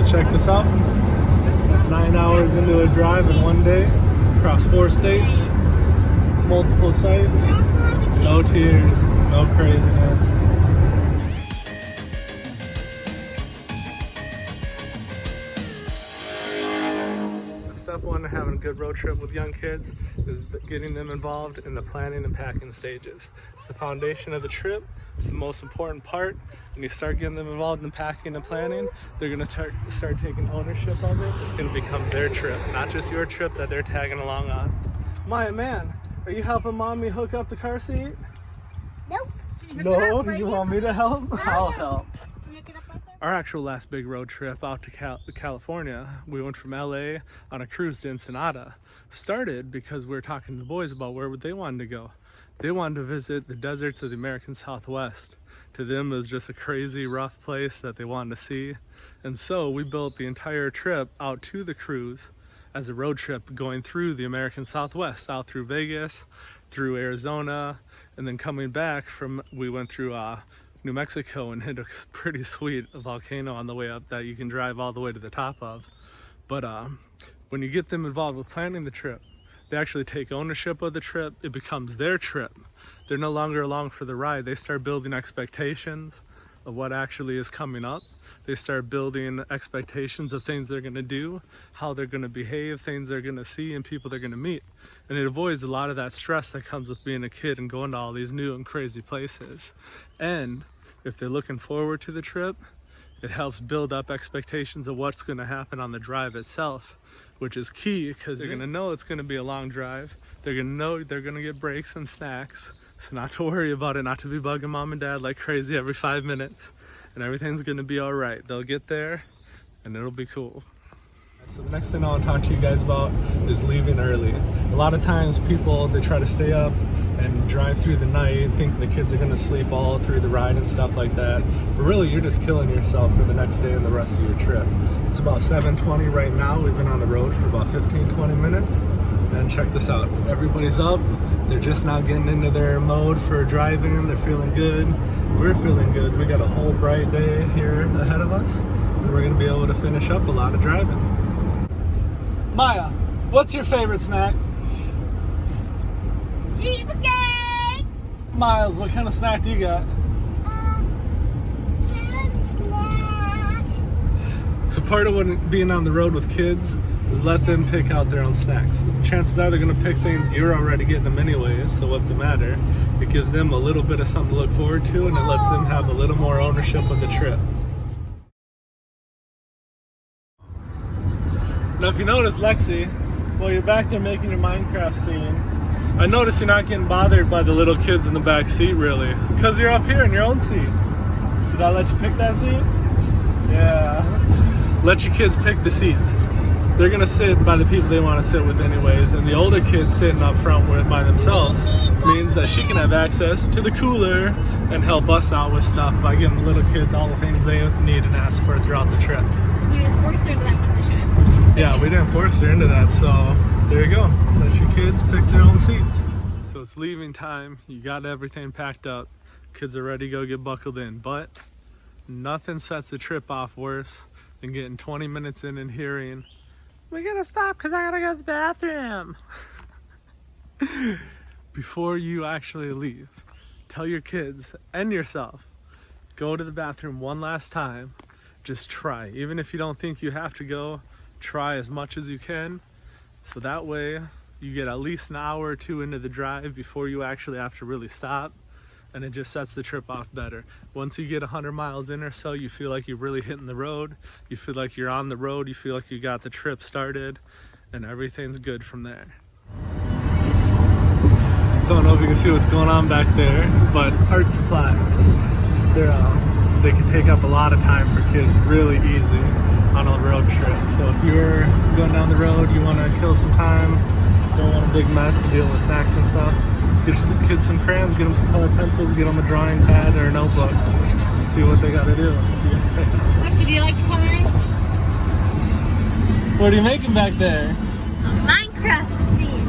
kids, check this out. It's 9 hours into a drive in one day, across 4 states, multiple sites, no tears, no craziness. Step one to having a good road trip with young kids is getting them involved in the planning and packing stages. It's the foundation of the trip. It's the most important part. When you start getting them involved in packing and planning, they're going to start taking ownership of it. It's going to become their trip, not just your trip that they're tagging along on. Maya, man, are you helping mommy hook up the car seat? Nope. No? You want me to help? I'll help. Our actual last big road trip out to California, we went from LA on a cruise to Ensenada. Started because we were talking to the boys about where they wanted to go. They wanted to visit the deserts of the American Southwest. To them, it was just a crazy, rough place that they wanted to see. And so we built the entire trip out to the cruise as a road trip going through the American Southwest, out through Vegas, through Arizona, and then coming back we went through New Mexico and hit a pretty sweet volcano on the way up that you can drive all the way to the top of. But when you get them involved with planning the trip, they actually take ownership of the trip. It becomes their trip. They're no longer along for the ride. They start building expectations of what actually is coming up. They start building expectations of things they're going to do, how they're going to behave, things they're going to see, and people they're going to meet. And it avoids a lot of that stress that comes with being a kid and going to all these new and crazy places. And if they're looking forward to the trip, it helps build up expectations of what's going to happen on the drive itself, which is key because they're going to know it's going to be a long drive. They're going to know they're going to get breaks and snacks. So not to worry about it, not to be bugging mom and dad like crazy every 5 minutes. And everything's going to be all right. They'll get there and it'll be cool. So the next thing I want to talk to you guys about is leaving early. A lot of times people, they try to stay up and drive through the night, think the kids are going to sleep all through the ride and stuff like that. But really, you're just killing yourself for the next day and the rest of your trip. It's about 7:20 right now. We've been on the road for about 15-20 minutes. And check this out. Everybody's up. They're just now getting into their mode for driving. They're feeling good. We're feeling good. We got a whole bright day here ahead of us. And we're going to be able to finish up a lot of driving. Maya, what's your favorite snack? Zebra cake. Miles, what kind of snack do you got? Snack. So part of being on the road with kids is let them pick out their own snacks. Chances are they're going to pick things you're already getting them anyways, so what's the matter? It gives them a little bit of something to look forward to, and it lets them have a little more ownership of the trip. Now if you notice, Lexi, while you're back there making your Minecraft scene, I notice you're not getting bothered by the little kids in the back seat really, because you're up here in your own seat. Did I let you pick that seat? Yeah. Let your kids pick the seats. They're gonna sit by the people they want to sit with anyways, and the older kids sitting up front by themselves means that she can have access to the cooler and help us out with stuff by giving the little kids all the things they need and ask for throughout the trip. We didn't force her into that position. Yeah, we didn't force her into that, so there you go. Let your kids pick their own seats. So it's leaving time. You got everything packed up. Kids are ready to go get buckled in, but nothing sets the trip off worse than getting 20 minutes in and hearing, "We gotta stop because I gotta go to the bathroom." Before you actually leave, tell your kids and yourself, go to the bathroom one last time. Just try. Even if you don't think you have to go, try as much as you can. So that way you get at least an hour or two into the drive before you actually have to really stop. And it just sets the trip off better. Once you get 100 miles in or so, you feel like you're really hitting the road. You feel like you're on the road. You feel like you got the trip started, and everything's good from there. So I don't know if you can see what's going on back there, but art supplies, they can take up a lot of time for kids really easy on a road trip. So if you're going down the road, you want to kill some time, don't want a big mess to deal with snacks and stuff, get some kids some crayons, get them some colored pencils, get them a drawing pad or a notebook, see what they got to do. Lexi, do you like your coloring? What are you making back there? A Minecraft scene.